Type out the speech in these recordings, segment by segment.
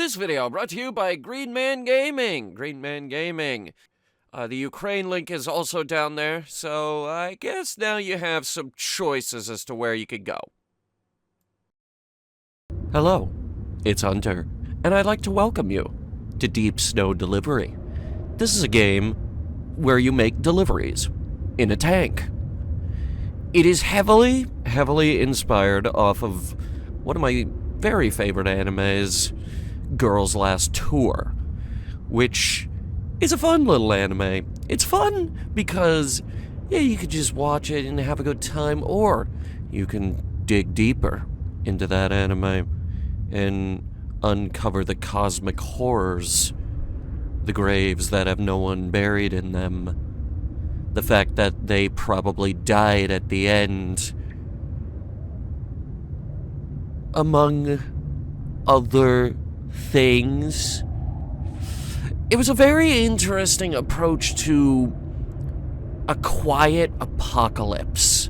This video brought to you by Green Man Gaming. Green Man Gaming. The Ukraine link is also down there, so I guess now you have some choices as to where you could go. Hello, it's Hunter, and I'd like to welcome you to Deep Snow Delivery. This is a game where you make deliveries in a tank. It is heavily inspired off of one of my very favorite animes, Girls' Last Tour, which is a fun little anime. It's fun because, yeah, you could just watch it and have a good time, or you can dig deeper into that anime and uncover the cosmic horrors, the graves that have no one buried in them, the fact that they probably died at the end, among other things. It was a very interesting approach to a quiet apocalypse.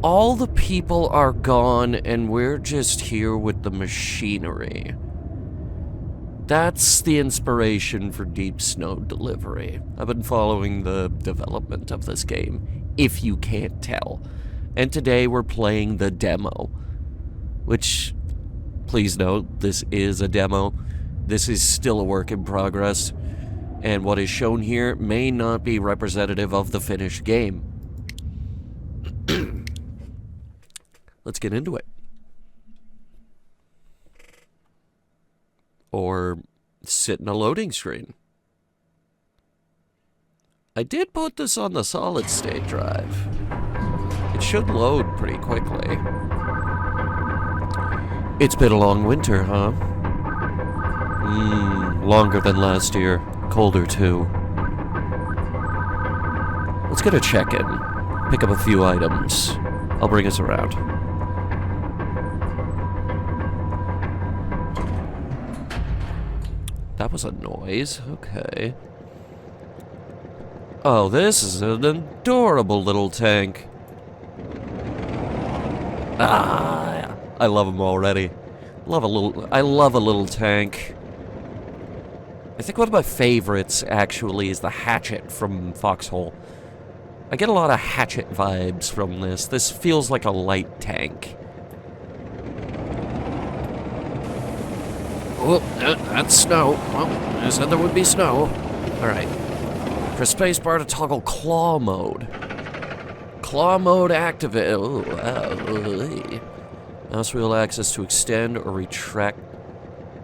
All the people are gone and we're just here with the machinery. That's the inspiration for Deep Snow Delivery. I've been following the development of this game, if you can't tell. And today we're playing the demo, which, please note, this is a demo. This is still a work in progress, and what is shown here may not be representative of the finished game. Let's get into it. Or sit in a loading screen. I did put this on the solid state drive. It should load pretty quickly. It's been a long winter, huh? Longer than last year. Colder, too. Let's get a check-in. Pick up a few items. I'll bring us around. That was a noise. Okay. Oh, this is an adorable little tank. Ah, I love them already. I love a little tank. I think one of my favorites, actually, is the Hatchet from Foxhole. I get a lot of Hatchet vibes from this. This feels like a light tank. Oh, that's snow. Well, I said there would be snow. Alright. Press spacebar to toggle claw mode. Claw mode activate. Oh, mouse wheel access to extend or retract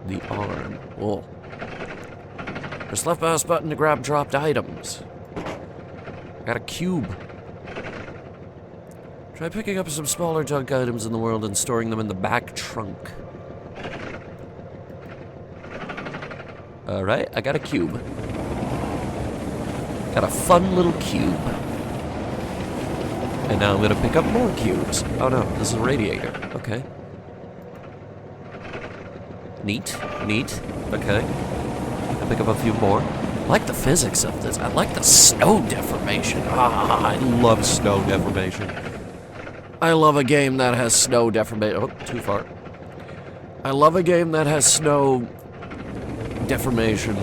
the arm. Oh. Press left mouse button to grab dropped items. Got a cube. Try picking up some smaller junk items in the world and storing them in the back trunk. Alright, I got a cube. Got a fun little cube. And now I'm gonna pick up more cubes. Oh no, this is a radiator. Okay. Neat. Okay. I'll pick up a few more. I like the physics of this. I like the snow deformation. I love snow deformation. I love a game that has snow deformation. Oh, too far. I love a game that has snow deformation,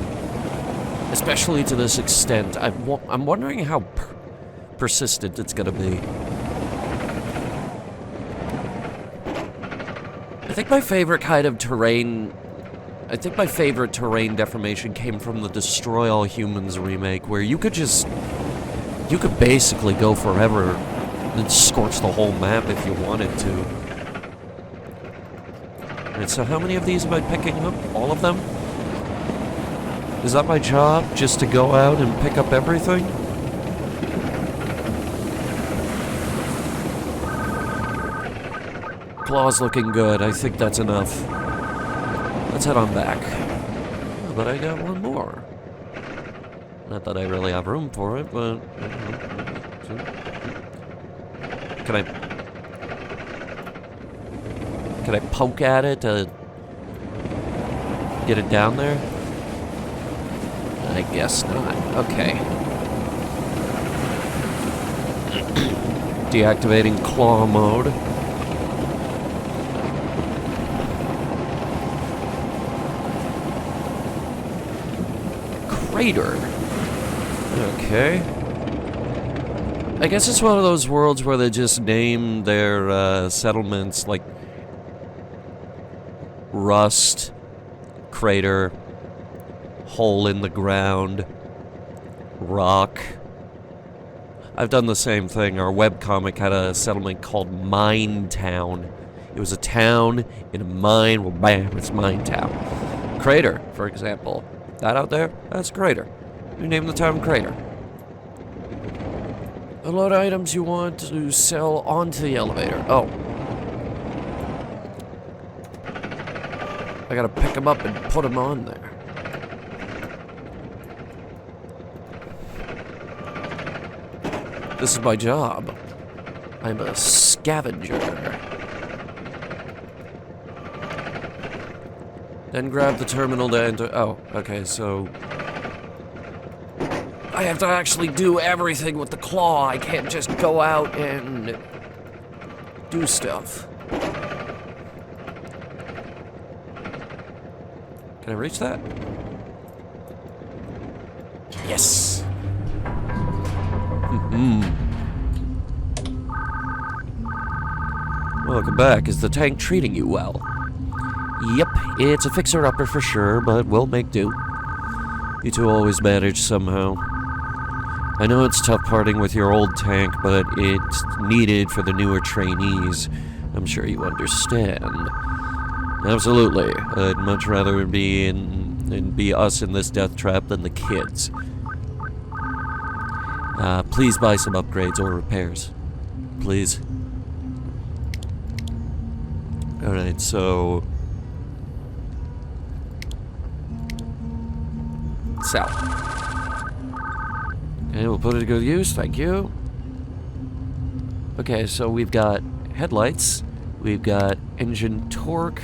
especially to this extent. I'm wondering how persistent it's gonna be. I think my favorite kind of terrain... I think my favorite terrain deformation came from the Destroy All Humans remake, where you could basically go forever and scorch the whole map if you wanted to. Alright, so how many of these am I picking up? All of them? Is that my job, just to go out and pick up everything? Claw's looking good. I think that's enough. Let's head on back. Oh, but I got one more. Not that I really have room for it, but... Can I poke at it to get it down there? I guess not. Okay. Deactivating claw mode. Crater. Okay. I guess it's one of those worlds where they just name their settlements like Rust, Crater, Hole in the Ground, Rock. I've done the same thing. Our webcomic had a settlement called Mine Town. It was a town in a mine. Well, bam, it's Mine Town. Crater, for example. That out there, that's Crater. You name the town Crater. Unload items you want to sell onto the elevator. Oh. I gotta pick them up and put them on there. This is my job. I'm a scavenger. Then grab the terminal to enter. Oh, okay, so I have to actually do everything with the claw. I can't just go out and do stuff. Can I reach that? Yes. Welcome back. Is the tank treating you well? Yep, it's a fixer-upper for sure, but we'll make do. You two always manage somehow. I know it's tough parting with your old tank, but it's needed for the newer trainees. I'm sure you understand. Absolutely. I'd much rather be us in this death trap than the kids. Please buy some upgrades or repairs. Please. Alright, so... sell. Okay, we'll put it to good use, thank you. Okay, so we've got headlights, we've got engine torque,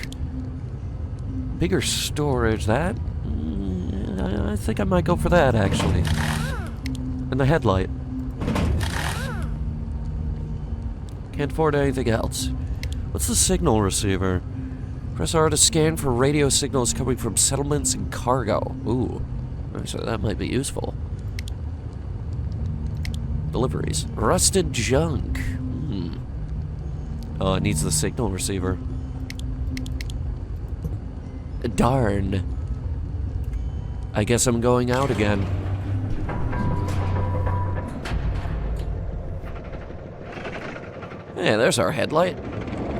bigger storage, that... I think I might go for that, actually. And the headlight. Can't afford anything else. What's the signal receiver? Press R to scan for radio signals coming from settlements and cargo. Ooh. So that might be useful. Deliveries. Rusted junk. Oh, it needs the signal receiver. Darn. I guess I'm going out again. Hey, there's our headlight.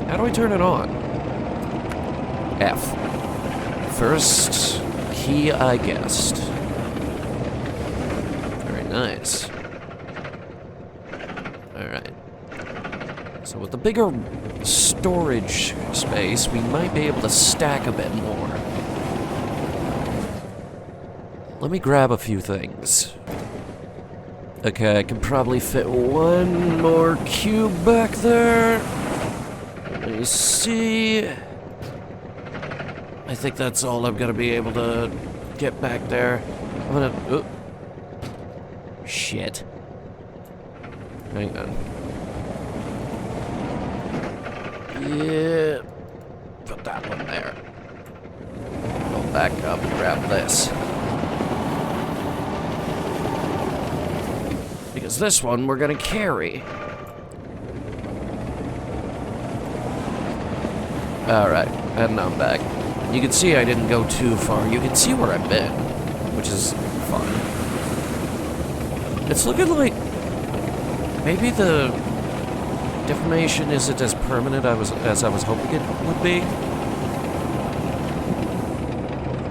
How do I turn it on? F. First key I guessed. Very nice. Alright. So with the bigger storage space, we might be able to stack a bit more. Let me grab a few things. Okay, I can probably fit one more cube back there. Let me see. I think that's all I'm gonna be able to get back there. I'm gonna... oh. Shit. Hang on. Yeah. Put that one there. Go back up and grab this. Because this one we're gonna carry. Alright, and I'm back. You can see I didn't go too far. You can see where I've been, which is fun. It's looking like maybe the deformation isn't as permanent as I was hoping it would be.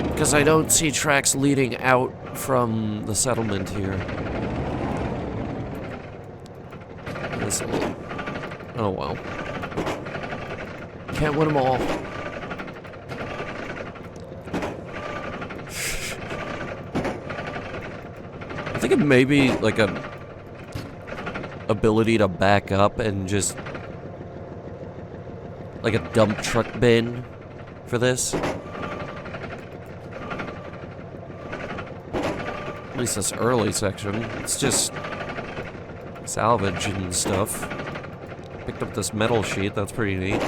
Because I don't see tracks leading out from the settlement here. Oh well. Can't win them all. I think it may be like a ability to back up and just like a dump truck bin for this. At least this early section. It's just salvage and stuff. Picked up this metal sheet, that's pretty neat.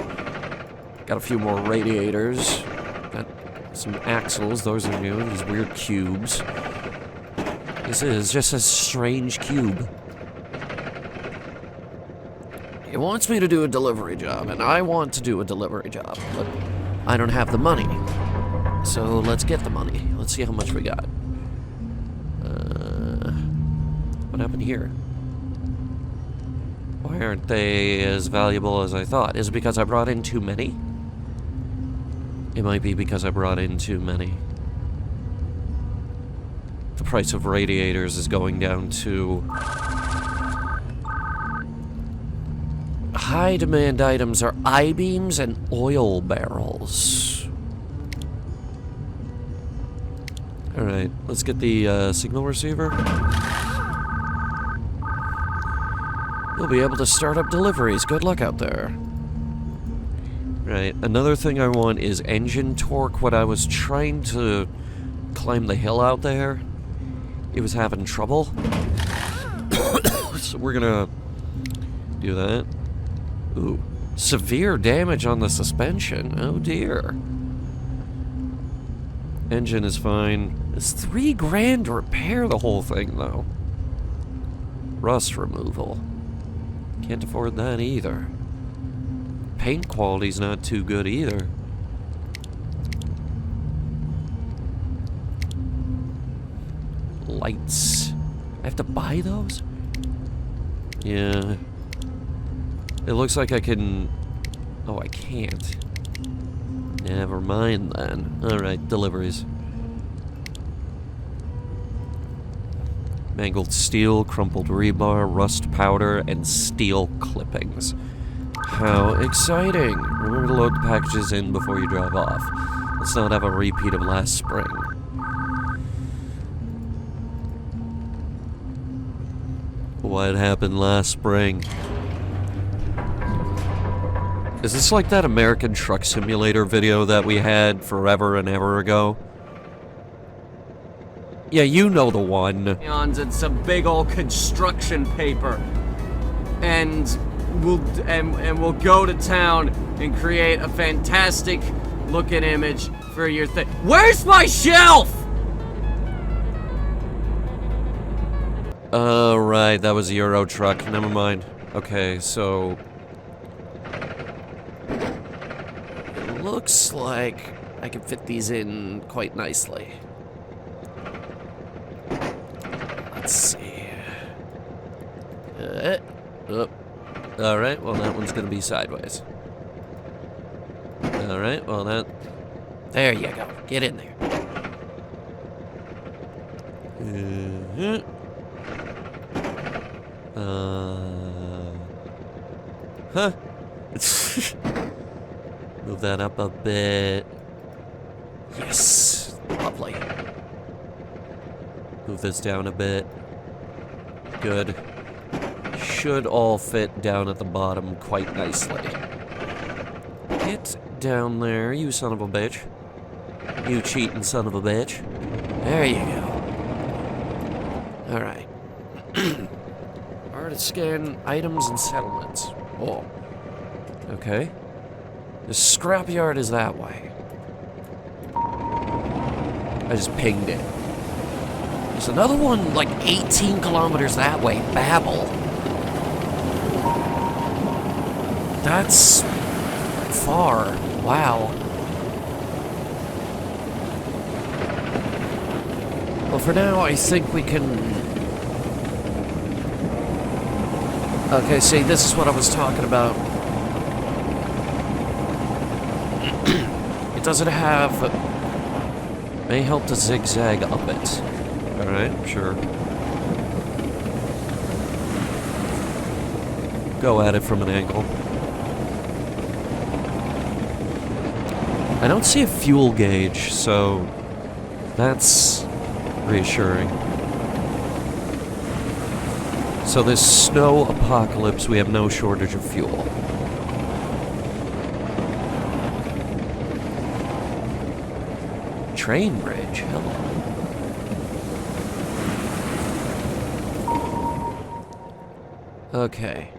Got a few more radiators. Got some axles, those are new, these weird cubes. This is just a strange cube. It wants me to do a delivery job, and I want to do a delivery job, but I don't have the money. So let's get the money. Let's see how much we got. What happened here? Why aren't they as valuable as I thought? Is it because I brought in too many? It might be because I brought in too many. The price of radiators is going down too. High demand items are I-beams and oil barrels. Alright, let's get the signal receiver. You'll be able to start up deliveries. Good luck out there. Right, another thing I want is engine torque. When I was trying to climb the hill out there, it was having trouble. So we're gonna do that. Ooh, severe damage on the suspension. Oh dear. Engine is fine. It's $3 grand to repair the whole thing, though. Rust removal. Can't afford that either. Paint quality's not too good either. Lights. I have to buy those? Yeah. It looks like I can... Oh, I can't. Never mind then. Alright, deliveries. Mangled steel, crumpled rebar, rust powder, and steel clippings. How exciting! Remember to load the packages in before you drive off. Let's not have a repeat of last spring. What happened last spring? Is this like that American Truck Simulator video that we had forever and ever ago? Yeah, you know the one. And some big old construction paper, and we'll go to town and create a fantastic looking image for your thing. Where's my shelf? Oh, right, that was a Euro truck. Never mind. Okay, so it looks like I can fit these in quite nicely. Let's see. Alright, well that one's gonna be sideways. Alright, well that... There you go. Get in there. Huh? Move that up a bit. Yes. Lovely. Move this down a bit. Good. Should all fit down at the bottom quite nicely. Get down there, you son of a bitch. You cheating son of a bitch. There you go. Alright. Alright, scan items and settlements. Oh. Okay. The scrapyard is that way. I just pinged it. There's another one like 18 kilometers that way. Babel. That's far. Wow. Well, for now, I think we can... Okay, see, this is what I was talking about. It doesn't have... May help to zigzag up it. Alright, sure. Go at it from an angle. I don't see a fuel gauge, so that's reassuring. So this snow apocalypse, we have no shortage of fuel. Train bridge, hello. Okay,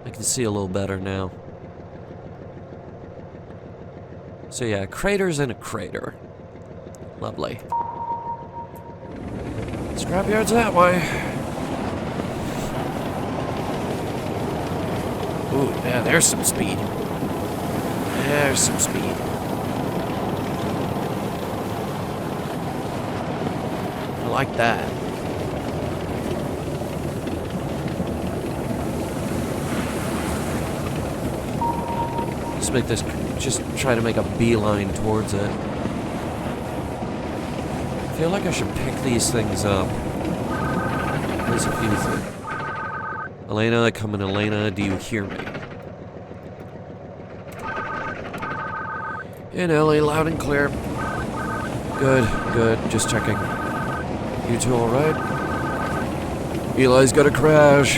I can see a little better now. So yeah, craters in a crater. Lovely. Scrapyard's that way. Ooh, yeah, there's some speed. There's some speed. I like that. Just try to make a beeline towards it. I feel like I should pick these things up. There's a few things. Elena, come in, Elena, do you hear me? In Ellie, loud and clear. Good, good, just checking. You two alright? Eli's got a crash.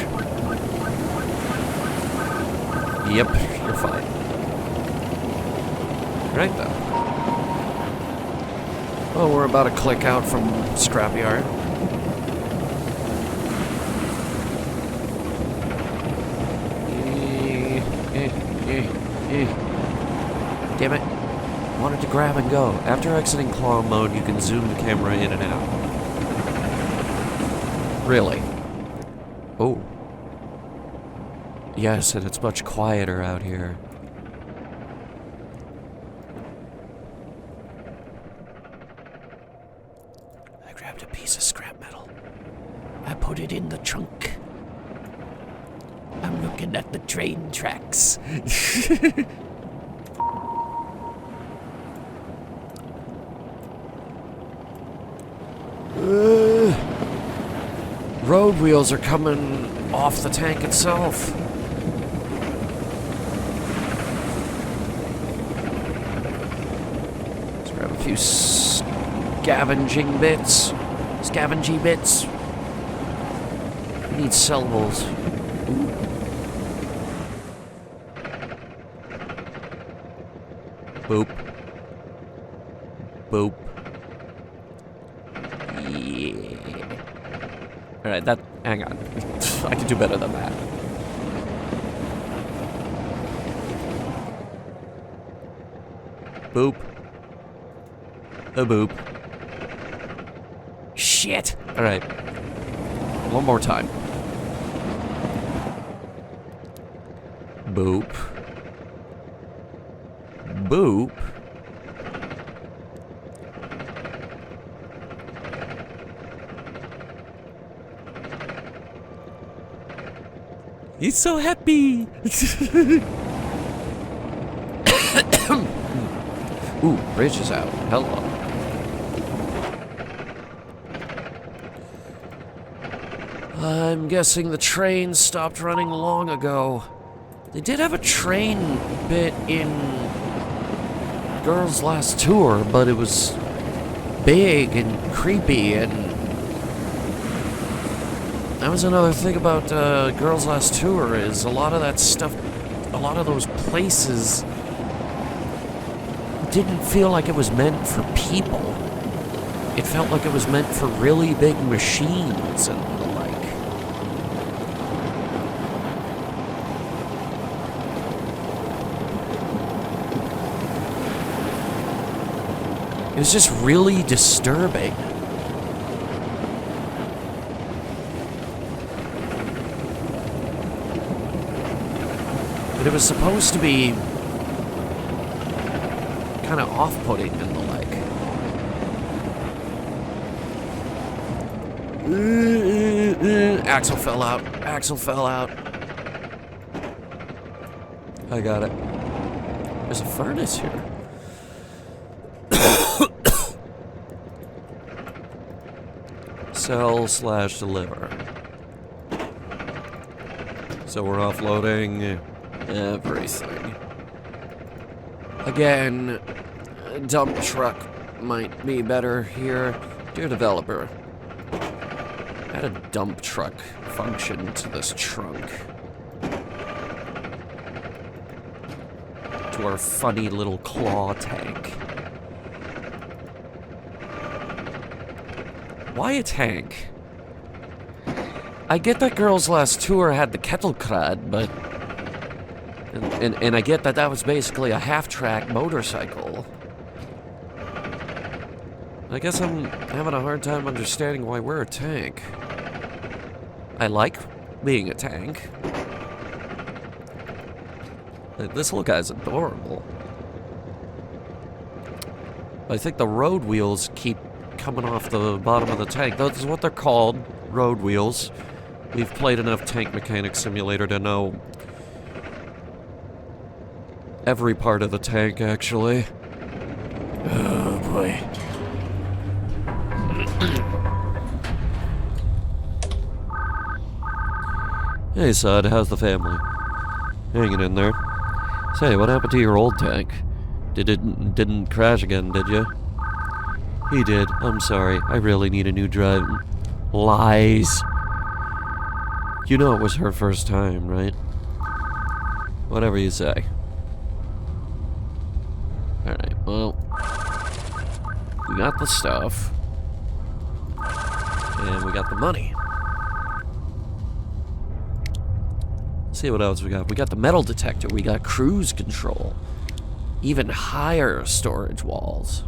Yep, you're fine. Right though. Well, we're about a click out from Scrapyard. Damn it. Wanted to grab and go. After exiting claw mode, you can zoom the camera in and out. Really? Oh. Yes, and it's much quieter out here. I grabbed a piece of scrap metal. I put it in the trunk. I'm looking at the train tracks. Road wheels are coming off the tank itself. Let's grab a few scavenging bits. Scavengy bits. We need sellables. Boop. Boop. Alright, hang on. I can do better than that. Boop. A boop. Shit! Alright. One more time. Boop. Boop. He's so happy! Ooh, bridge is out. Hello. I'm guessing the train stopped running long ago. They did have a train bit in Girls' Last Tour, but it was big and creepy, and that was another thing about Girls' Last Tour, is a lot of that stuff, a lot of those places didn't feel like it was meant for people. It felt like it was meant for really big machines and the like. It was just really disturbing. But it was supposed to be kind of off-putting and the like. Axle fell out. Axle fell out. I got it. There's a furnace here. Sell/deliver. So we're offloading everything. Again, a dump truck might be better here. Dear developer, add a dump truck function to this trunk. To our funny little claw tank. Why a tank? I get that Girls' Last Tour had the kettle crud, but... And I get that that was basically a half-track motorcycle. I guess I'm having a hard time understanding why we're a tank. I like being a tank. This little guy's adorable. I think the road wheels keep coming off the bottom of the tank. That's what they're called, road wheels. We've played enough Tank Mechanic Simulator to know every part of the tank, actually. Oh, boy. Hey, Sud, how's the family? Hanging in there. Say, what happened to your old tank? Didn't crash again, did you? He did. I'm sorry. I really need a new drive. Lies. You know it was her first time, right? Whatever you say. Alright, well... we got the stuff. And we got the money. Let's see what else we got. We got the metal detector. We got cruise control. Even higher storage walls.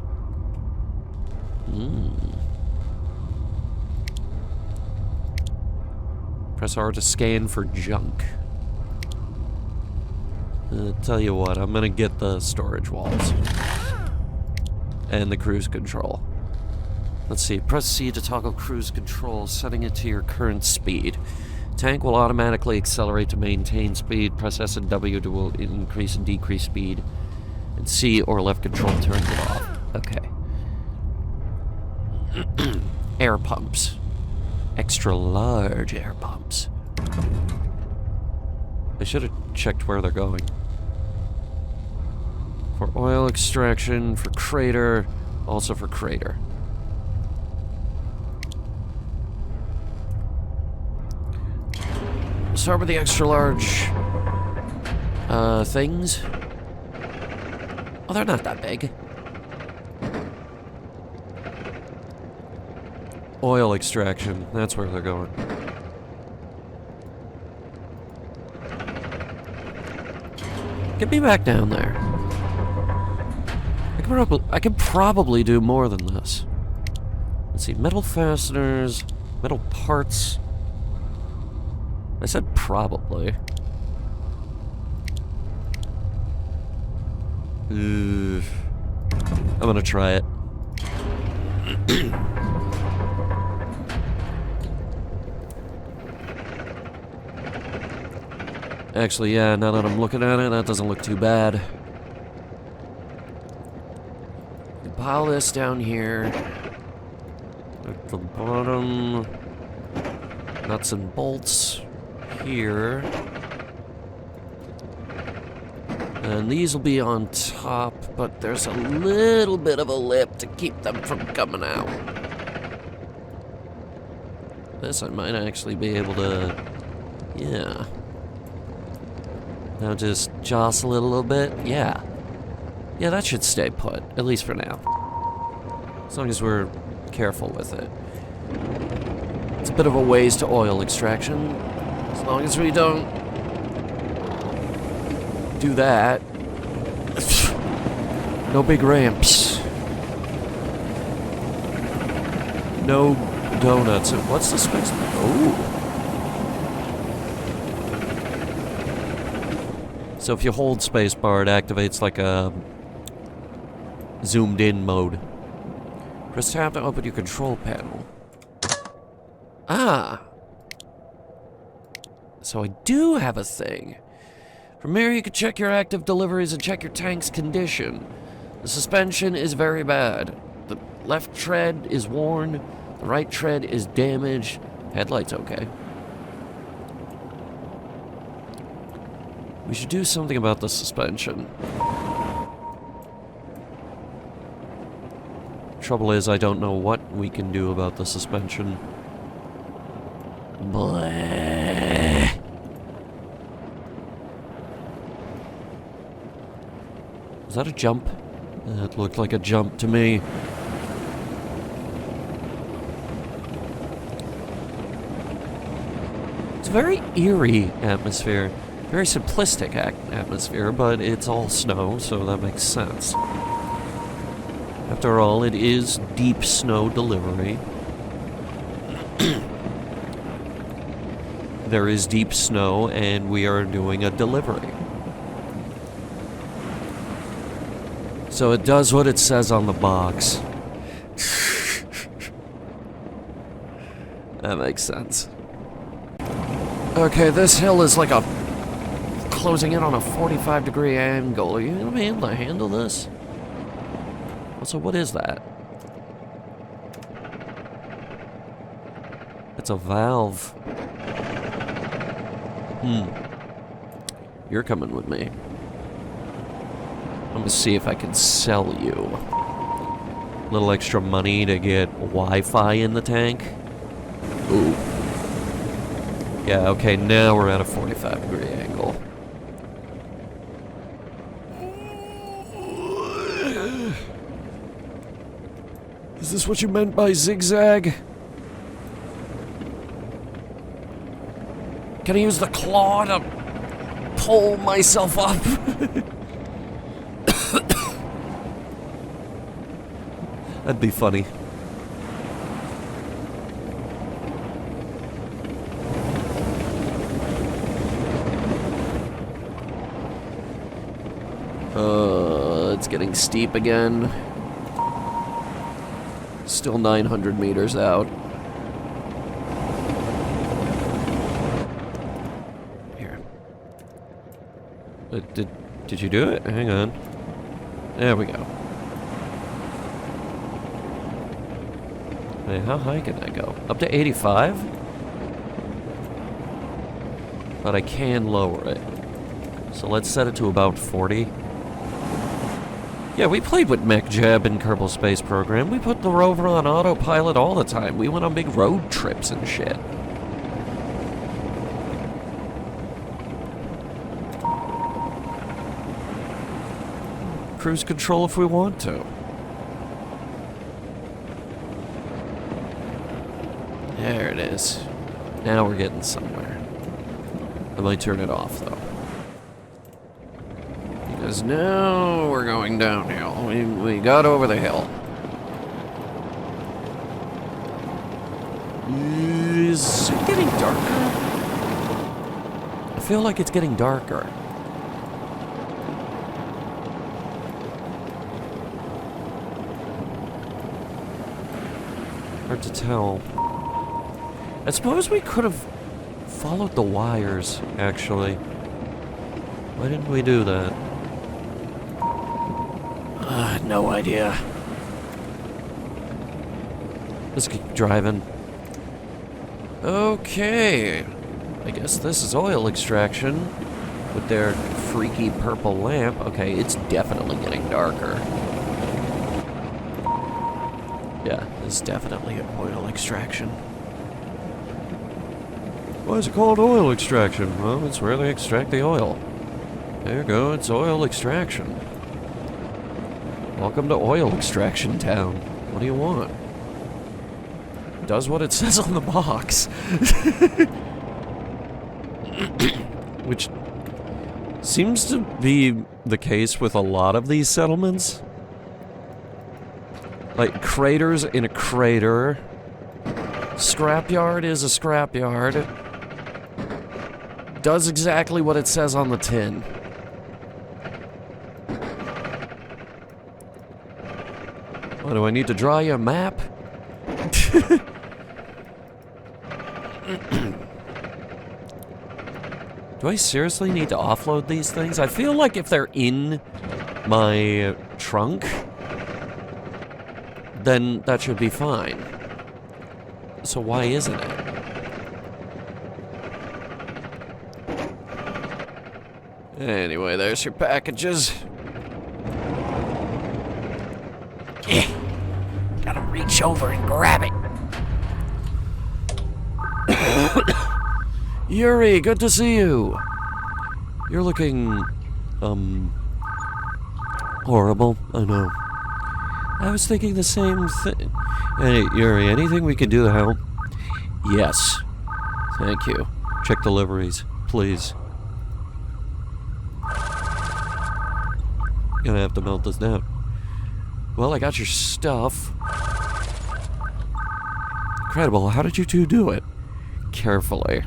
Press R to scan for junk. Tell you what, I'm gonna get the storage walls. And the cruise control. Let's see, press C to toggle cruise control, setting it to your current speed. Tank will automatically accelerate to maintain speed. Press S and W to increase and decrease speed. And C or left control turns it off. Okay. Air pumps. Extra large air pumps. I should have checked where they're going. For oil extraction, for crater, also for crater. Start with the extra large things. Oh, they're not that big. Oil extraction, that's where they're going. Get me back down there. I can probably do more than this. Let's see, metal fasteners, metal parts. I said probably. I'm gonna try it. Actually, yeah, now that I'm looking at it, that doesn't look too bad. Pile this down here. At the bottom. Nuts and bolts here. And these will be on top, but there's a little bit of a lip to keep them from coming out. This I might actually be able to... yeah. Now just jostle it a little bit. Yeah. Yeah, that should stay put, at least for now. As long as we're careful with it. It's a bit of a ways to oil extraction. As long as we don't do that. No big ramps. No donuts. What's the space? Oh. So if you hold spacebar, it activates like a zoomed in mode. Press tab to open your control panel. Ah! So I do have a thing. From here you can check your active deliveries and check your tank's condition. The suspension is very bad. The left tread is worn. The right tread is damaged. Headlight's okay. We should do something about the suspension. Trouble is, I don't know what we can do about the suspension. Bleh. Was that a jump? That looked like a jump to me. It's a very eerie atmosphere. Very simplistic atmosphere, but it's all snow, so that makes sense. After all, it is deep snow delivery. There is deep snow, and we are doing a delivery. So it does what it says on the box. That makes sense. Okay, this hill is like a closing in on a 45-degree angle. Are you gonna be able to handle this? Also, what is that? It's a valve. You're coming with me. I'm gonna see if I can sell you a little extra money to get Wi-Fi in the tank. Ooh. Yeah, okay, now we're at a 45-degree angle. Is this what you meant by zigzag? Can I use the claw to pull myself up? That'd be funny. It's getting steep again. Still 900 meters out. Here. Did you do it? Hang on. There we go. Hey, how high can I go? Up to 85? But I can lower it. So let's set it to about 40. Yeah, we played with Mech Jeb in Kerbal Space Program. We put the rover on autopilot all the time. We went on big road trips and shit. Cruise control if we want to. There it is. Now we're getting somewhere. I might turn it off, though. Because now we're going downhill. We got over the hill. Is it getting darker? I feel like it's getting darker. Hard to tell. I suppose we could have followed the wires, actually. Why didn't we do that? No idea. Let's keep driving. Okay. I guess this is oil extraction with their freaky purple lamp. Okay, it's definitely getting darker. Yeah, it's definitely an oil extraction. Why is it called oil extraction? Well, it's where they extract the oil. There you go, it's oil extraction. Welcome to oil extraction town. What do you want? Does what it says on the box. Which seems to be the case with a lot of these settlements. Like, craters in a crater. Scrapyard is a scrapyard. Does exactly what it says on the tin. What, do I need to draw you a map? Do I seriously need to offload these things? I feel like if they're in my trunk, then that should be fine. So why isn't it? Anyway, there's your packages. Yeah. Gotta reach over and grab it. Yuri, good to see you. You're looking, horrible. I know. I was thinking the same thing. Hey, Yuri, anything we can do to help? Yes. Thank you. Check deliveries, please. Gonna have to melt this down. Well, I got your stuff. Incredible. How did you two do it? Carefully.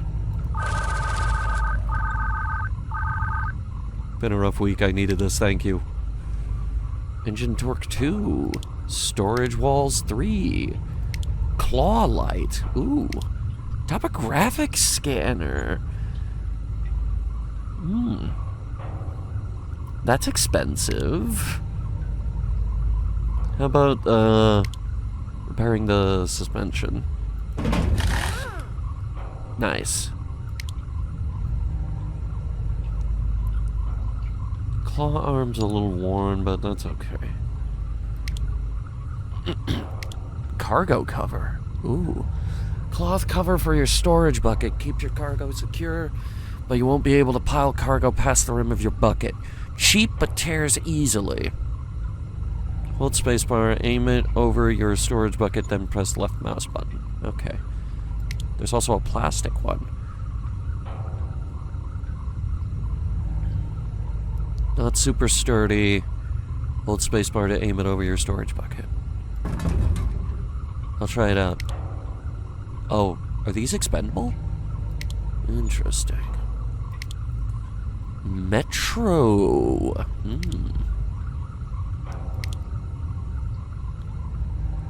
Been a rough week. I needed this. Thank you. Engine torque 2. Storage walls 3. Claw light. Ooh. Topographic scanner. That's expensive. How about, repairing the suspension? Nice. Claw arm's a little worn, but that's okay. Cargo cover. Ooh. Cloth cover for your storage bucket. Keeps your cargo secure, but you won't be able to pile cargo past the rim of your bucket. Cheap, but tears easily. Hold spacebar, aim it over your storage bucket, then press left mouse button. Okay. There's also a plastic one. Not super sturdy. Hold spacebar to aim it over your storage bucket. I'll try it out. Oh, are these expendable? Interesting. Metro.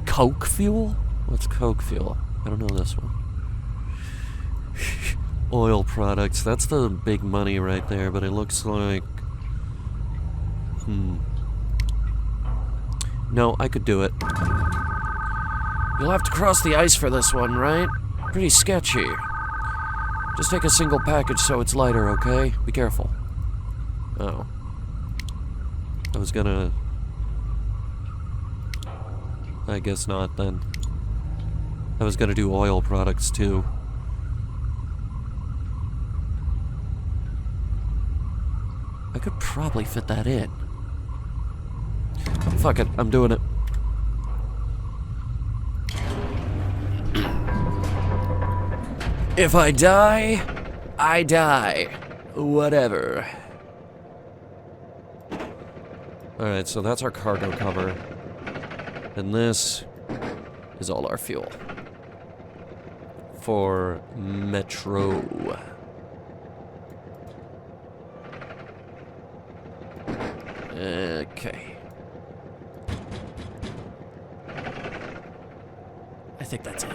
Coke fuel? What's Coke fuel? I don't know this one. Oil products. That's the big money right there, but it looks like... No, I could do it. You'll have to cross the ice for this one, right? Pretty sketchy. Just take a single package so it's lighter, okay? Be careful. Oh. I was gonna... I guess not, then. I was gonna do oil products, too. I could probably fit that in. Fuck it, I'm doing it. If I die, I die. Whatever. Alright, so that's our cargo cover. And this is all our fuel. For Metro. Okay. I think that's it.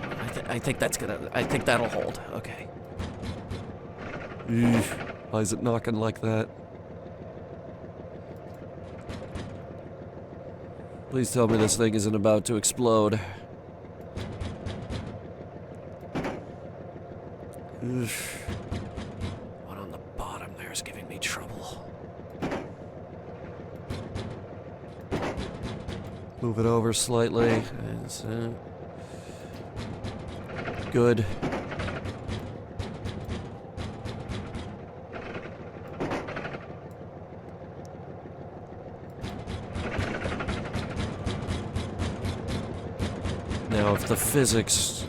I think that's gonna... I think that'll hold. Okay. Eesh. Why is it knocking like that? Please tell me this thing isn't about to explode. Oof. One on the bottom there is giving me trouble. Move it over slightly. That's it. Good. Now, if the physics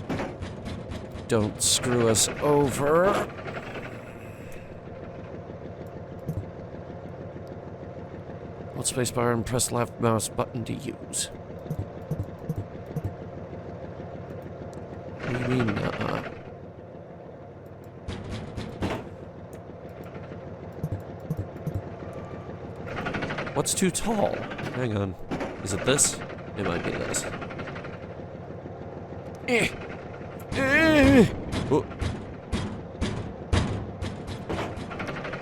don't screw us over... Hold spacebar and press left mouse button to use. What do you mean, What's too tall? Hang on. Is it this? It might be this. Oh.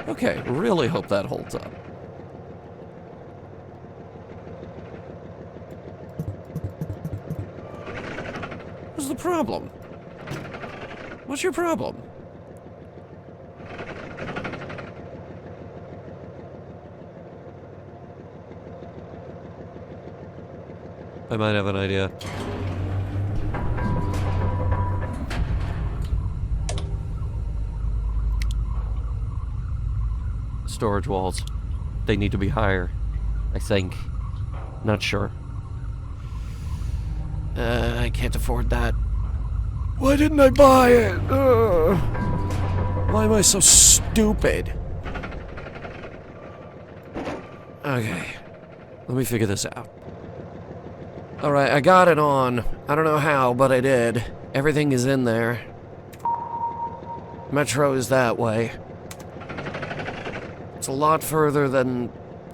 Okay, really hope that holds up. What's the problem? What's your problem? I might have an idea. Storage walls. They need to be higher, I think. Not sure. I can't afford that. Why didn't I buy it? Why am I so stupid? Okay. Let me figure this out. Alright, I got it on. I don't know how, but I did. Everything is in there. Metro is that way. It's a lot further than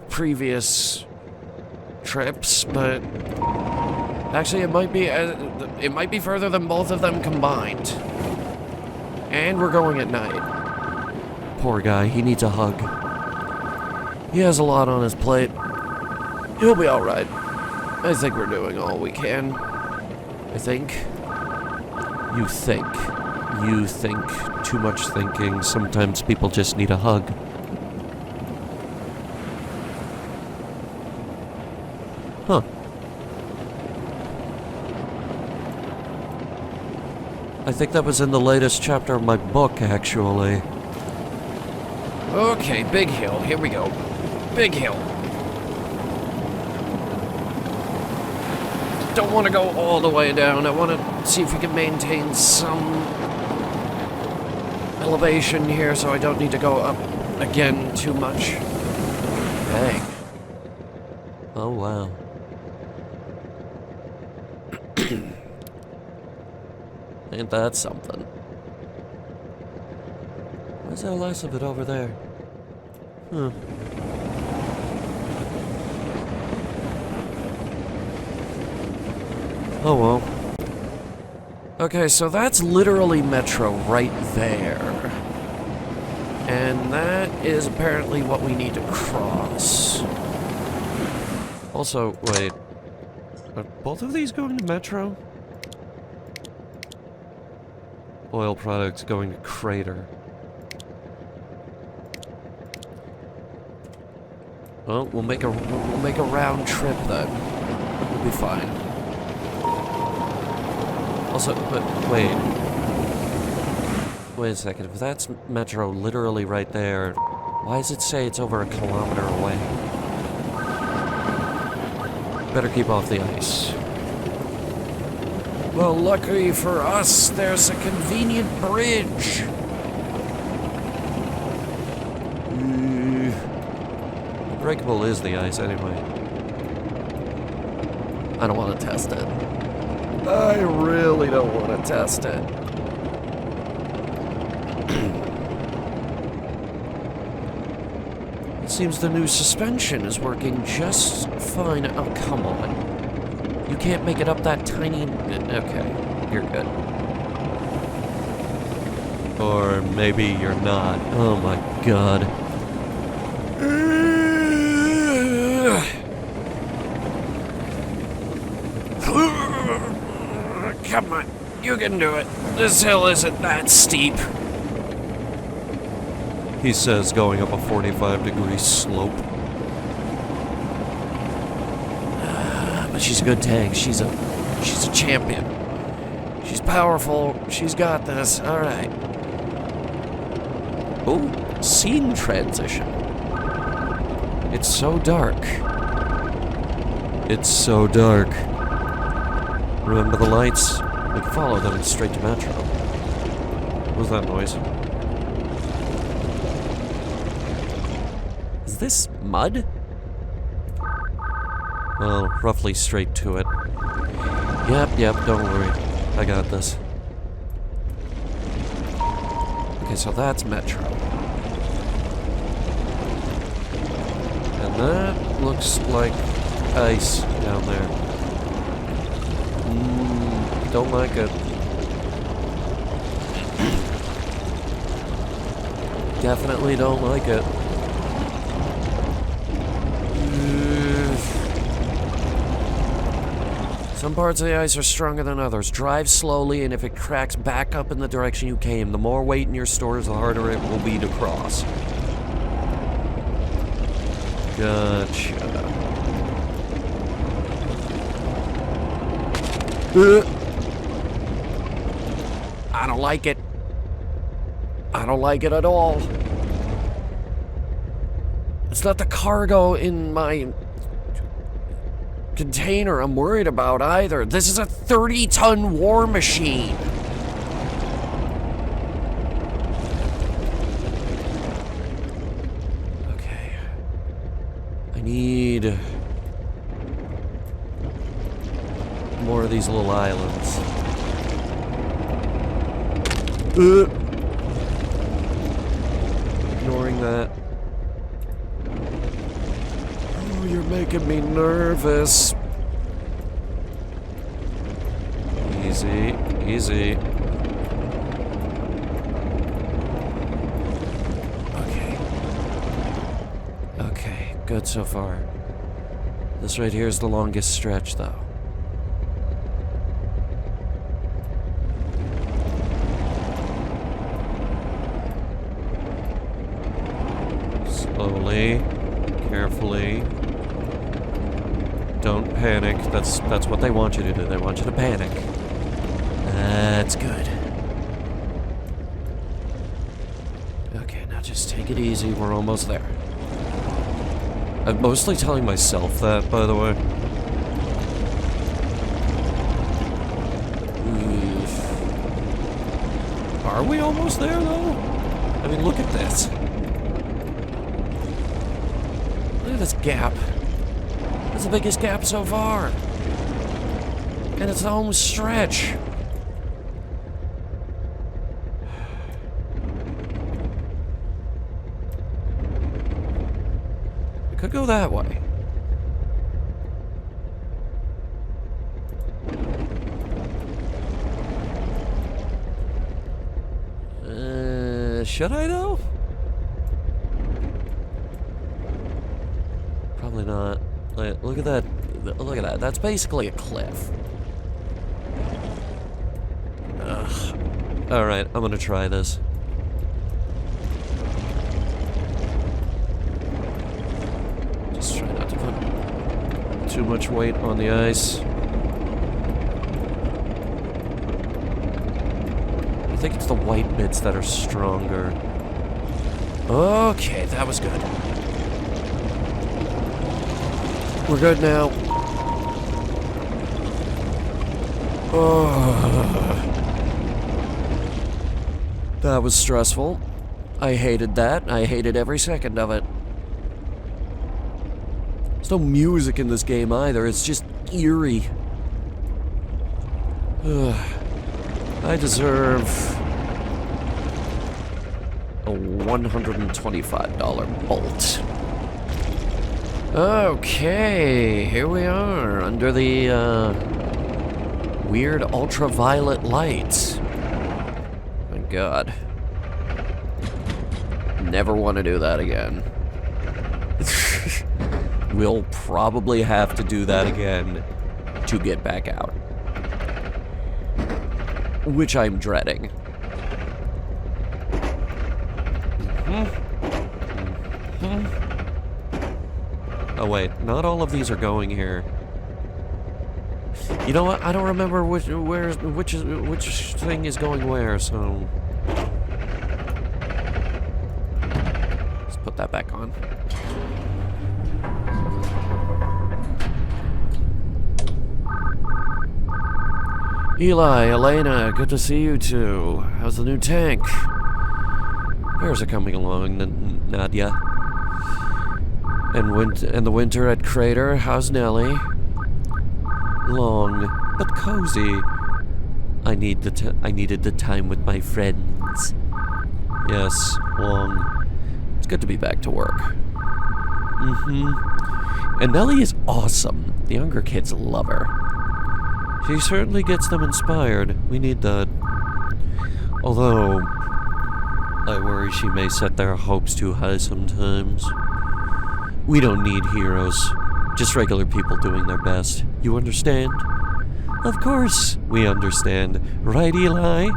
previous trips, but actually it might be further than both of them combined. And we're going at night. Poor guy, he needs a hug. He has a lot on his plate. He'll be alright. I think we're doing all we can. I think. You think. You think. Too much thinking. Sometimes people just need a hug. Huh. I think that was in the latest chapter of my book, actually. Okay, big hill. Here we go. Big hill. Don't want to go all the way down. I want to see if we can maintain some elevation here so I don't need to go up again too much. Dang. Oh, wow. Ain't that something? Why's there less of it over there? Huh. Oh well. Okay, so that's literally Metro right there. And that is apparently what we need to cross. Also, wait. Are both of these going to Metro? Oil products going to Crater. Well, we'll make a round trip then. We'll be fine. Also, but wait. Wait a second. If that's Metro literally right there, why does it say it's over 1 kilometer away? Better keep off the ice. Well, luckily for us, there's a convenient bridge. Breakable is the ice anyway. I don't want to test it. I really don't want to test it. It seems the new suspension is working just fine. Oh, come on. You can't make it up that tiny... Okay, you're good. Or maybe you're not. Oh my god. Come on, you can do it. This hill isn't that steep. He says, going up a 45-degree slope. But she's a good tank. She's a champion. She's powerful. She's got this. All right. Oh, scene transition. It's so dark. It's so dark. Remember the lights? We can follow them straight to Metro. What was that noise? Is this mud? Well, roughly straight to it. Yep, don't worry. I got this. Okay, so that's Metro. And that looks like ice down there. Don't like it. Definitely don't like it. Some parts of the ice are stronger than others. Drive slowly, and if it cracks back up in the direction you came, the more weight in your stores, the harder it will be to cross. Gotcha. I don't like it. I don't like it at all. It's not the cargo in my container I'm worried about either. This is a 30-ton war machine. Okay. I need... more of these little islands. Ignoring that. Oh, you're making me nervous. Easy, easy. Okay. Okay, good so far. This right here is the longest stretch, though. Slowly, carefully. Don't panic. That's what they want you to do. They want you to panic. That's good. Okay, now just take it easy. We're almost there. I'm mostly telling myself that, by the way. Are we almost there, though? I mean, look at this. Look at this gap. That's the biggest gap so far. And it's the home stretch. It could go that way. Should I though? Probably not. Like, look at that. Look at that. That's basically a cliff. Ugh. Alright, I'm gonna try this. Just try not to put too much weight on the ice. I think it's the white bits that are stronger. Okay, that was good. We're good now. Oh. That was stressful. I hated that. I hated every second of it. There's no music in this game either. It's just eerie. I deserve a $125 bolt. Okay, here we are under the weird ultraviolet lights. My God. Never want to do that again. We'll probably have to do that again to get back out. Which I'm dreading. Oh wait, not all of these are going here. You know what? I don't remember which thing is going where, so let's put that back on. Eli, Elena, good to see you two. How's the new tank? Bears are coming along, Nadia. And the winter at Crater, how's Nellie? Long, but cozy. I needed the time with my friends. Yes, long. It's good to be back to work. And Nellie is awesome. The younger kids love her. She certainly gets them inspired. We need that. Although, I worry she may set their hopes too high sometimes. We don't need heroes. Just regular people doing their best. You understand? Of course, we understand. Right, Eli?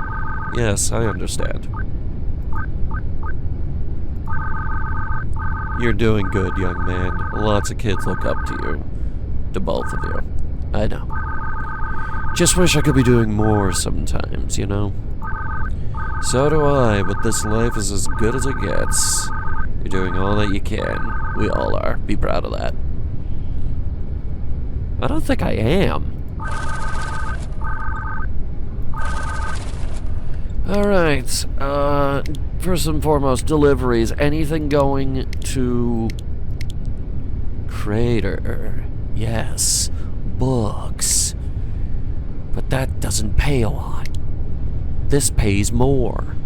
Yes, I understand. You're doing good, young man. Lots of kids look up to you. To both of you. I know. Just wish I could be doing more sometimes, you know? So do I, but this life is as good as it gets. You're doing all that you can. We all are. Be proud of that. I don't think I am. Alright, first and foremost, deliveries. Anything going to Crater? Yes. Books. But that doesn't pay a lot. This pays more.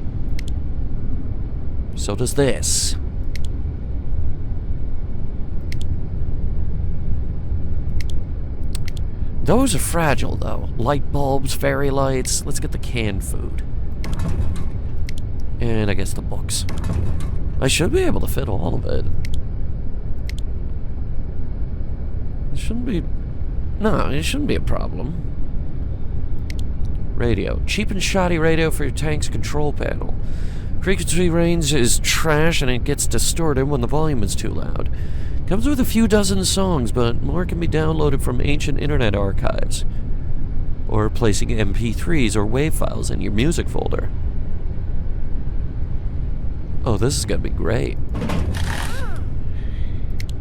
So does this. Those are fragile, though. Light bulbs, fairy lights. Let's get the canned food. And I guess the books. I should be able to fit all of it. It shouldn't be... No, it shouldn't be a problem. Radio. Cheap and shoddy radio for your tank's control panel. Frequency range is trash and it gets distorted when the volume is too loud. Comes with a few dozen songs, but more can be downloaded from ancient internet archives. Or placing MP3s or WAV files in your music folder. Oh, this is gonna be great.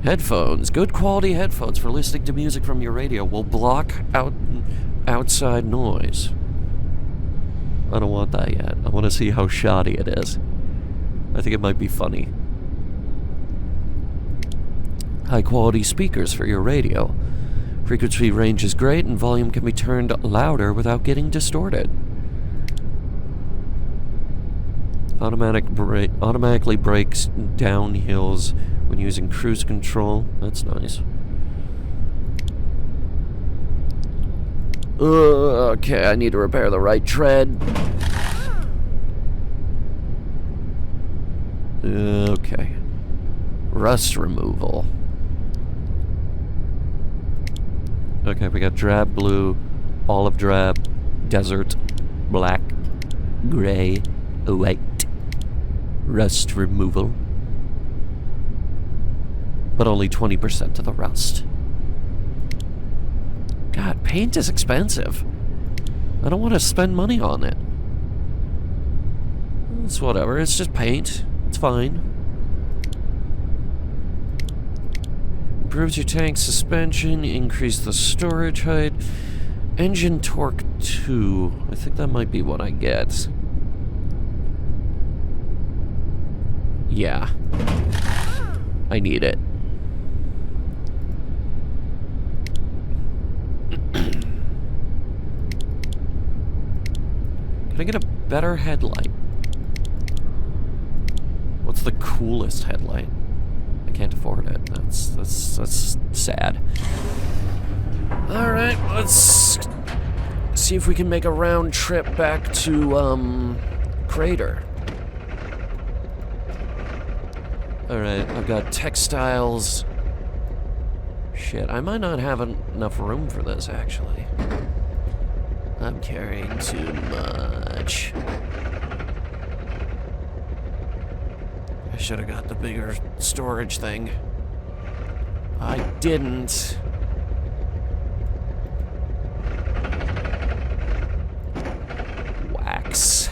Headphones. Good quality headphones for listening to music from your radio will block out outside noise. I don't want that yet. I want to see how shoddy it is. I think it might be funny. High quality speakers for your radio. Frequency range is great and volume can be turned louder without getting distorted. Automatically brakes down hills when using cruise control. That's nice. Okay, I need to repair the right tread. Okay. Rust removal. Okay, we got drab blue, olive drab, desert, black, gray, white. Rust removal. But only 20% of the rust. God, paint is expensive. I don't want to spend money on it. It's whatever, it's just paint. It's fine. Improves your tank suspension, increase the storage height. Engine torque 2. I think that might be what I get. Yeah. I need it. Can I get a better headlight? What's the coolest headlight? I can't afford it. That's sad. Alright, let's see if we can make a round trip back to, Crater. Alright, I've got textiles. Shit, I might not have enough room for this, actually. I'm carrying too much. I should have got the bigger storage thing. I didn't. Wax.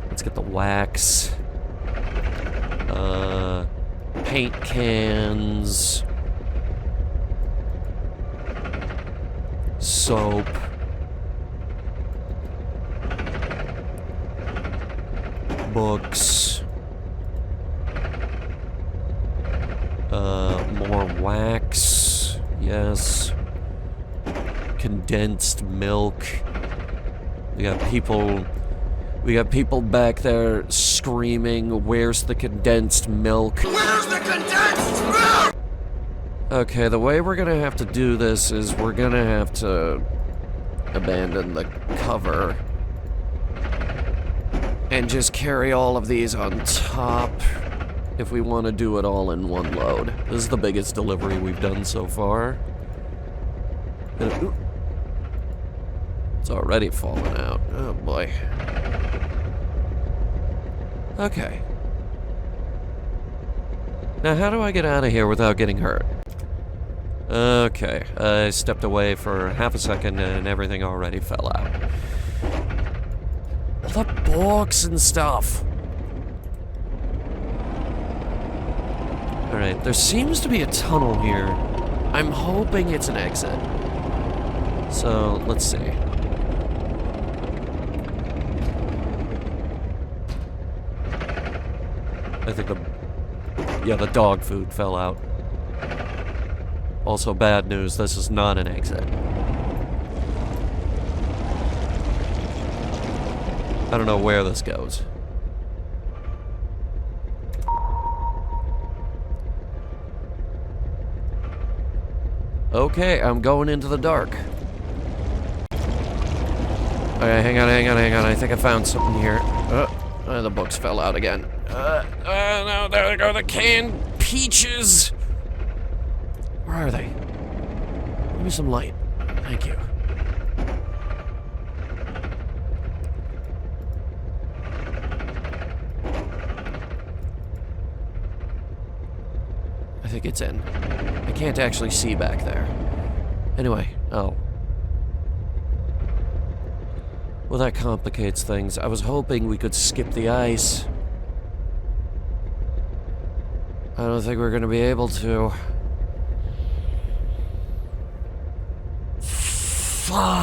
Let's get the wax. Paint cans. Soap. Books. More wax. Yes. Condensed milk. We got people back there screaming, "Where's the condensed milk? Where's the condensed milk?" Okay, the way we're gonna have to do this is we're gonna have to abandon the cover and just carry all of these on top if we want to do it all in one load. This is the biggest delivery we've done so far. It's already falling out. Oh boy. Okay. Now how do I get out of here without getting hurt? Okay, I stepped away for half a second and everything already fell out. All the books and stuff. Alright, there seems to be a tunnel here. I'm hoping it's an exit. So, let's see. I think the dog food fell out. Also bad news, this is not an exit. I don't know where this goes. Okay, I'm going into the dark. Okay, hang on. I think I found something here. The books fell out again. No, there go the canned peaches. Where are they? Give me some light. Thank you. I think it's in. I can't actually see back there. Anyway, oh. Well, that complicates things. I was hoping we could skip the ice. I don't think we're gonna be able to. Fuck!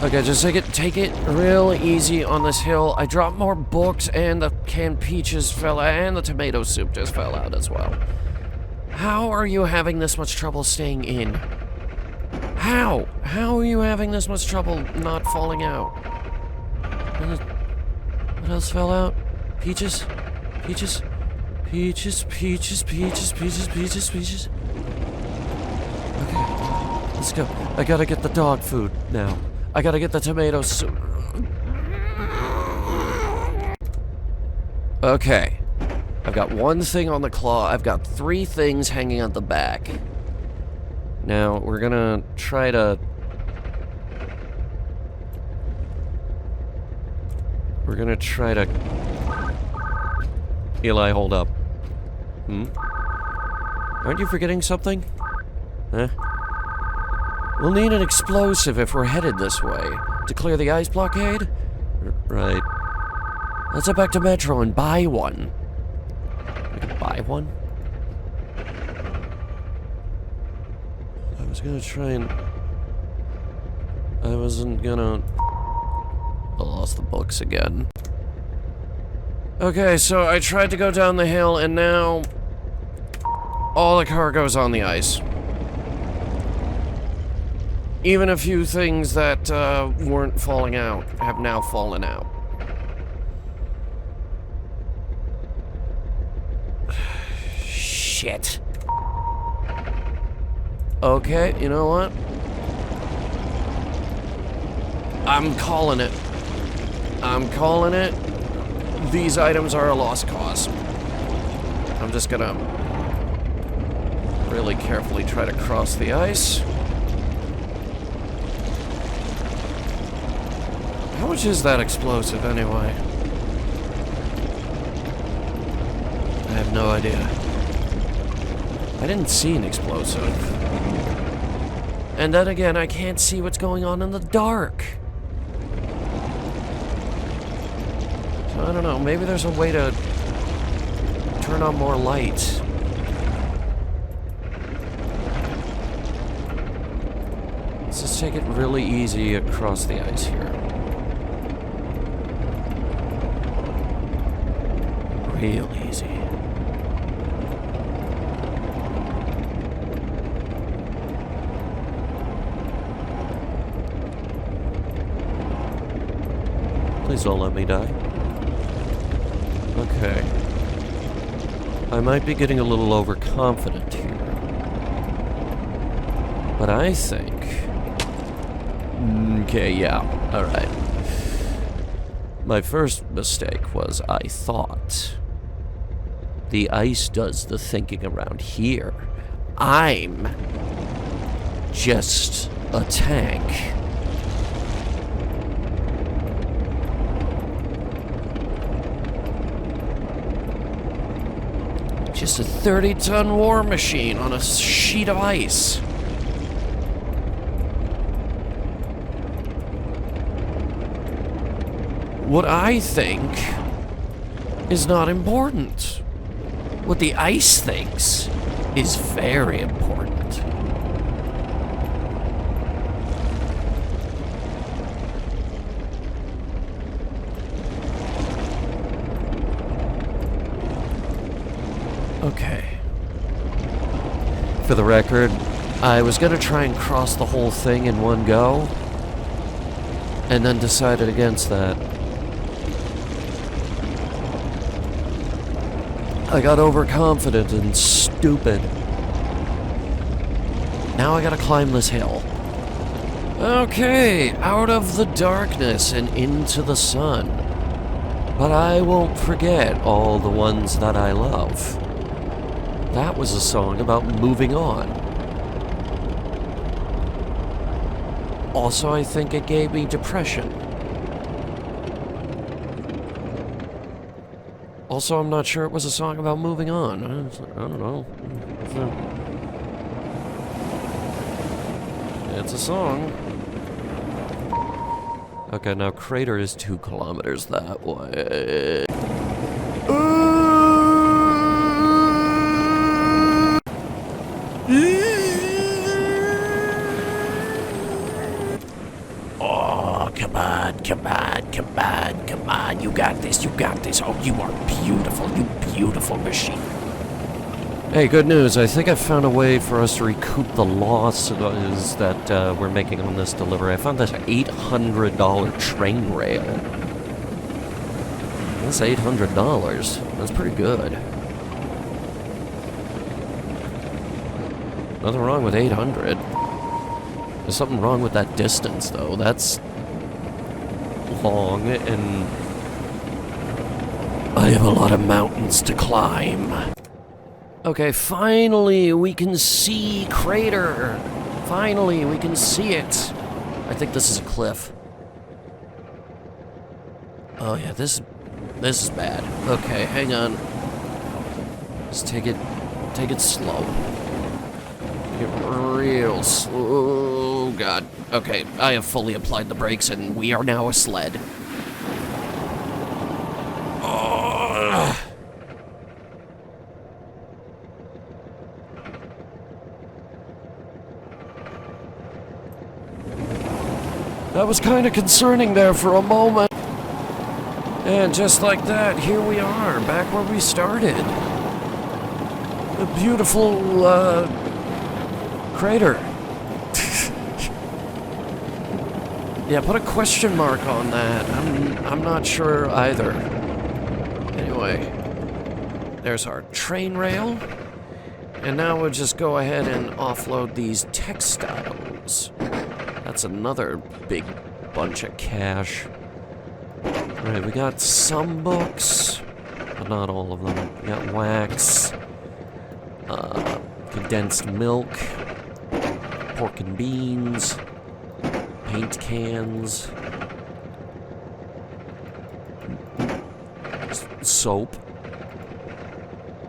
Okay, just take it real easy on this hill. I dropped more books, and the canned peaches fell out, and the tomato soup just fell out as well. How are you having this much trouble staying in? How? How are you having this much trouble not falling out? What else fell out? Peaches? Peaches? Peaches, peaches, peaches, peaches, peaches, peaches. Okay, let's go. I gotta get the dog food now. I gotta get the tomato soup. Okay. I've got one thing on the claw. I've got 3 things hanging on the back. Now, we're gonna try to... Eli, hold up. Aren't you forgetting something? Huh? We'll need an explosive if we're headed this way. To clear the ice blockade? Right. Let's head back to Metro and buy one. We can buy one? I was gonna try and... I wasn't gonna... I lost the books again. Okay, so I tried to go down the hill, and now... all the cargo's on the ice. Even a few things that weren't falling out have now fallen out. Shit. Okay, you know what? I'm calling it. I'm calling it. These items are a lost cause. I'm just gonna really carefully try to cross the ice. How much is that explosive anyway? I have no idea. I didn't see an explosive. And then again, I can't see what's going on in the dark. So I don't know, maybe there's a way to turn on more light. Let's just take it really easy across the ice here. Real easy. Please don't let me die. Okay. I might be getting a little overconfident here. But I think... okay, yeah. Alright. My first mistake was I thought... the ice does the thinking around here. I'm... just a tank. Just a 30-ton war machine on a sheet of ice. What I think is not important. What the ice thinks is very important. Okay. For the record, I was gonna try and cross the whole thing in one go. and then decided against that. I got overconfident and stupid. Now I gotta climb this hill. Okay, out of the darkness and into the sun. But I won't forget all the ones that I love. That was a song about moving on. Also, I think it gave me depression. Also, I'm not sure it was a song about moving on. I don't know. It's a song. Okay, now Crater is 2 kilometers that way. Oh, come on, come on, come on, come on. You got this, you got this. Oh, you are beautiful, you beautiful machine. Hey, good news. I think I found a way for us to recoup the losses that we're making on this delivery. I found this $800 train rail. That's $800. That's pretty good. Nothing wrong with 800. There's something wrong with that distance, though. That's long, and I have a lot of mountains to climb. Okay, finally we can see Crater. Finally, we can see it. I think this is a cliff. Oh yeah, this is bad. Okay, hang on. Just take it slow. Take it real slow. Oh god. Okay, I have fully applied the brakes and we are now a sled. Oh. That was kind of concerning there for a moment. And just like that, here we are, back where we started. A beautiful, crater. Yeah, put a question mark on that. I'm not sure either. Anyway, there's our train rail. And now we'll just go ahead and offload these textiles. That's another big bunch of cash. Alright, we got some books, but not all of them. We got wax, condensed milk, pork and beans, paint cans, soap.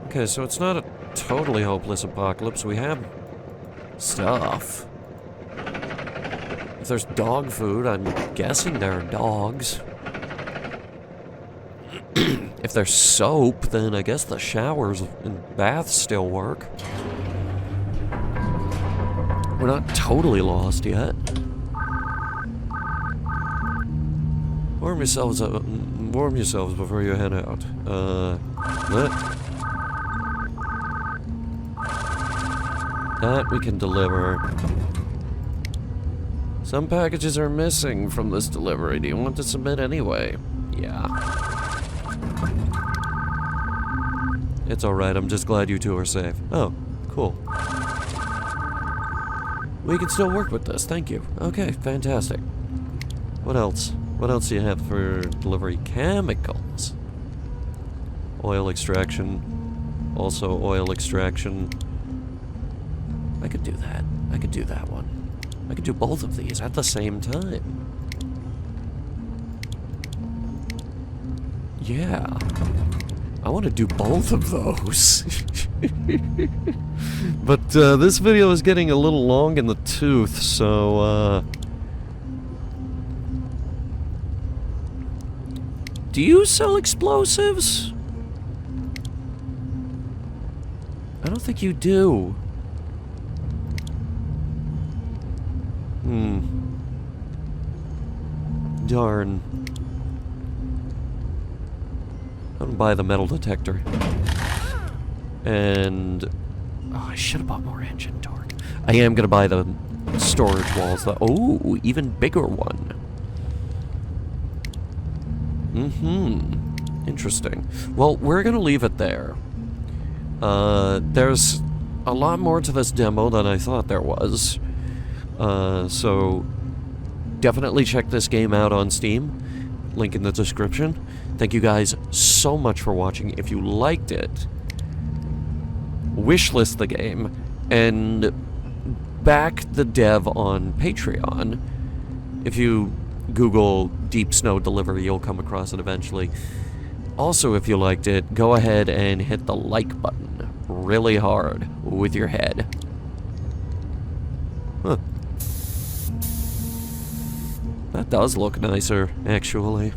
Okay, so it's not a totally hopeless apocalypse. We have stuff. If there's dog food, I'm guessing there are dogs. If there's soap, then I guess the showers and baths still work. We're not totally lost yet. Warm yourselves before you head out. That we can deliver. Some packages are missing from this delivery. Do you want to submit anyway? Yeah. It's alright, I'm just glad you two are safe. Oh, cool. We can still work with this, thank you. Okay, fantastic. What else? What else do you have for delivery? Chemicals. Oil extraction. Also oil extraction. I could do that. I could do that one. I could do both of these at the same time. Yeah. I want to do both of those. But this video is getting a little long in the tooth, so do you sell explosives? I don't think you do. Darn. I'm gonna buy the metal detector. And oh, I should have bought more engine torque. I am gonna buy the storage walls. Oh, even bigger one. Interesting. Well, we're gonna leave it there. There's a lot more to this demo than I thought there was. So definitely check this game out on Steam. Link in the description. Thank you guys so much for watching. If you liked it, wishlist the game and back the dev on Patreon. If you Google Deep Snow Delivery, you'll come across it eventually. Also, if you liked it, go ahead and hit the like button really hard with your head. Huh. That does look nicer, actually.